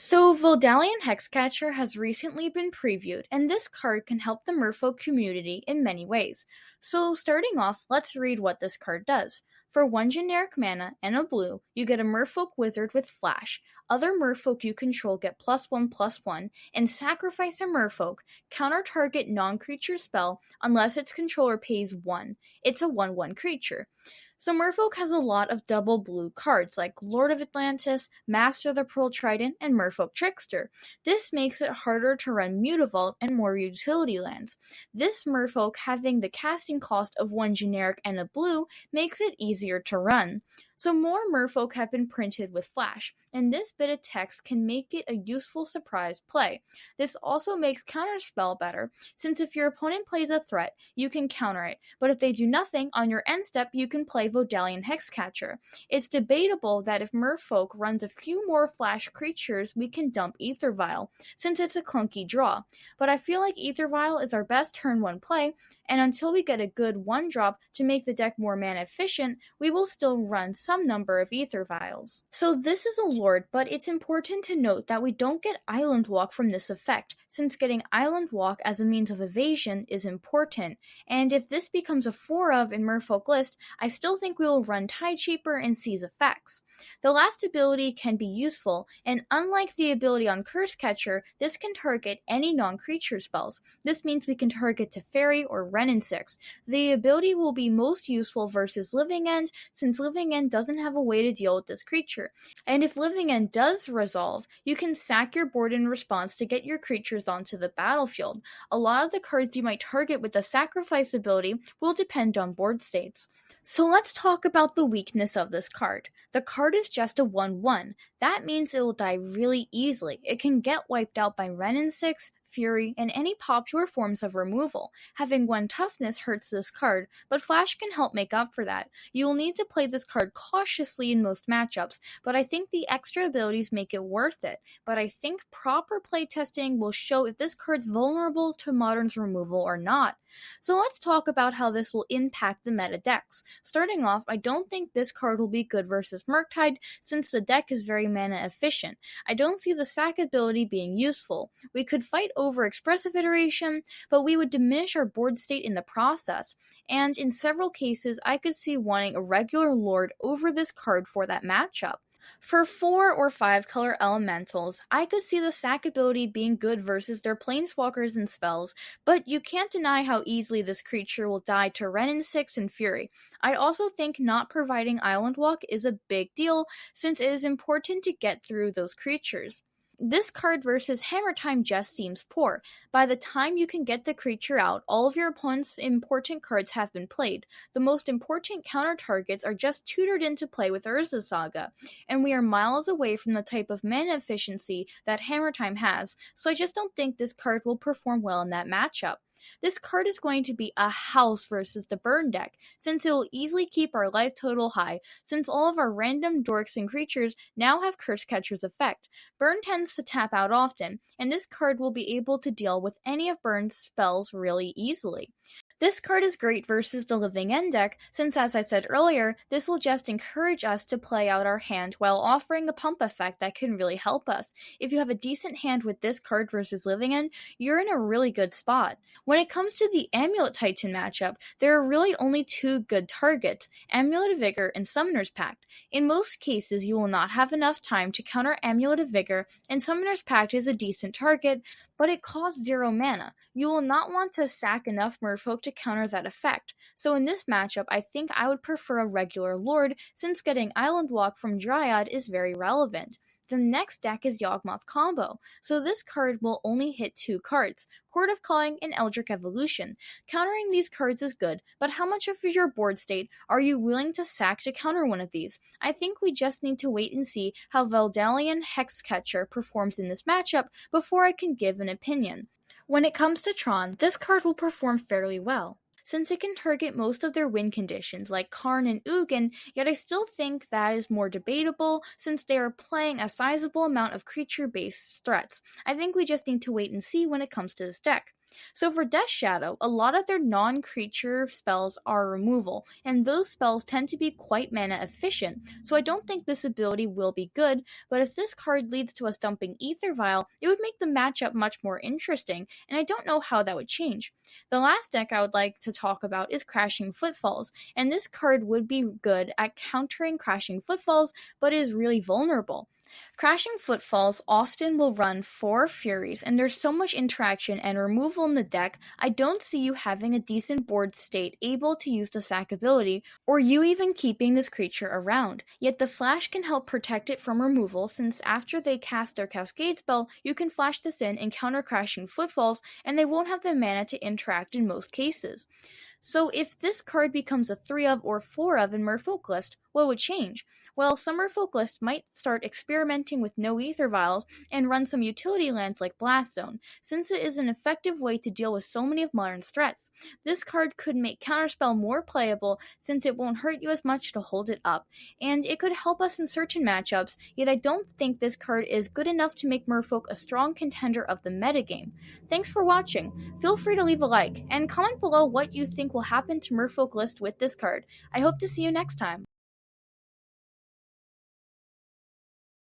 So, Vodalian Hexcatcher has recently been previewed, and this card can help the Merfolk community in many ways. So, starting off, let's read what this card does. For 1 generic mana and a blue, you get a Merfolk Wizard with Flash. Other Merfolk you control get +1/+1, and sacrifice a Merfolk. Counter target non-creature spell unless its controller pays 1. It's a 1/1 creature. So Merfolk has a lot of double blue cards like Lord of Atlantis, Master of the Pearl Trident, and Merfolk Trickster. This makes it harder to run Mutavault and more utility lands. This Merfolk having the casting cost of 1 generic and a blue makes it easier to run. So more Merfolk have been printed with Flash, and this bit of text can make it a useful surprise play. This also makes Counterspell better, since if your opponent plays a threat, you can counter it, but if they do nothing, on your end step you can play Vodalian Hexcatcher. It's debatable that if Merfolk runs a few more Flash creatures, we can dump Aether Vial, since it's a clunky draw, but I feel like Aether Vial is our best turn 1 play, and until we get a good 1-drop to make the deck more mana efficient, we will still run some number of Aether Vials. So this is a Lord, but it's important to note that we don't get Island Walk from this effect, since getting Island Walk as a means of evasion is important, and if this becomes a 4-of in Merfolk list, I still think we will run Tideshaper and Seize effects. The last ability can be useful, and unlike the ability on Cursecatcher, this can target any non-creature spells. This means we can target Teferi or Wrenn 6. The ability will be most useful versus Living End, since Living End doesn't have a way to deal with this creature. And if Living End does resolve, you can sack your board in response to get your creatures onto the battlefield. A lot of the cards you might target with the sacrifice ability will depend on board states. So let's talk about the weakness of this card. The card is just a 1/1. That means it will die really easily. It can get wiped out by Wrenn 6, Fury, and any popular forms of removal. Having 1 toughness hurts this card, but Flash can help make up for that. You will need to play this card cautiously in most matchups, but I think the extra abilities make it worth it. But I think proper playtesting will show if this card's vulnerable to Modern's removal or not. So let's talk about how this will impact the meta decks. Starting off, I don't think this card will be good versus Murktide, since the deck is very mana efficient. I don't see the sack ability being useful. We could fight over expressive iteration, but we would diminish our board state in the process, and in several cases I could see wanting a regular Lord over this card for that matchup. For 4 or 5 color elementals, I could see the sack ability being good versus their planeswalkers and spells, but you can't deny how easily this creature will die to Wrenn 6 and Fury. I also think not providing Island Walk is a big deal, since it is important to get through those creatures. This card versus Hammer Time just seems poor. By the time you can get the creature out, all of your opponent's important cards have been played. The most important counter targets are just tutored into play with Urza Saga, and we are miles away from the type of mana efficiency that Hammer Time has, so I just don't think this card will perform well in that matchup. This card is going to be a house versus the burn deck, since it will easily keep our life total high, since all of our random dorks and creatures now have Cursecatcher's effect. Burn tends to tap out often, and this card will be able to deal with any of Burn's spells really easily. This card is great versus the Living End deck, since as I said earlier, this will just encourage us to play out our hand while offering a pump effect that can really help us. If you have a decent hand with this card versus Living End, you're in a really good spot. When it comes to the Amulet Titan matchup, there are really only 2 good targets, Amulet of Vigor and Summoner's Pact. In most cases, you will not have enough time to counter Amulet of Vigor, and Summoner's Pact is a decent target, but it costs 0 mana. You will not want to sack enough Merfolk to counter that effect. So in this matchup, I think I would prefer a regular Lord, since getting Island Walk from Dryad is very relevant. The next deck is Yawgmoth Combo, so this card will only hit 2 cards, Chord of Calling and Eldritch Evolution. Countering these cards is good, but how much of your board state are you willing to sack to counter one of these? I think we just need to wait and see how Vodalian Hexcatcher performs in this matchup before I can give an opinion. When it comes to Tron, this card will perform fairly well, since it can target most of their win conditions like Karn and Ugin, yet I still think that is more debatable since they are playing a sizable amount of creature-based threats. I think we just need to wait and see when it comes to this deck. So for Death Shadow, a lot of their non-creature spells are removal, and those spells tend to be quite mana efficient, so I don't think this ability will be good, but if this card leads to us dumping Ether Vial, it would make the matchup much more interesting, and I don't know how that would change. The last deck I would like to talk about is Crashing Footfalls, and this card would be good at countering Crashing Footfalls, but is really vulnerable. Crashing Footfalls often will run 4 Furies, and there's so much interaction and removal in the deck, I don't see you having a decent board state able to use the sack ability, or you even keeping this creature around. Yet the flash can help protect it from removal, since after they cast their Cascade spell, you can flash this in and counter Crashing Footfalls, and they won't have the mana to interact in most cases. So if this card becomes a 3 of or 4 of in Merfolk list, what would change? Well, some Merfolk lists might start experimenting with no Ether Vials and run some utility lands like Blast Zone, since it is an effective way to deal with so many of Modern's threats. This card could make Counterspell more playable since it won't hurt you as much to hold it up, and it could help us in certain matchups, yet I don't think this card is good enough to make Merfolk a strong contender of the metagame. Thanks for watching. Feel free to leave a like, and comment below what you think will happen to Merfolk list with this card. I hope to see you next time.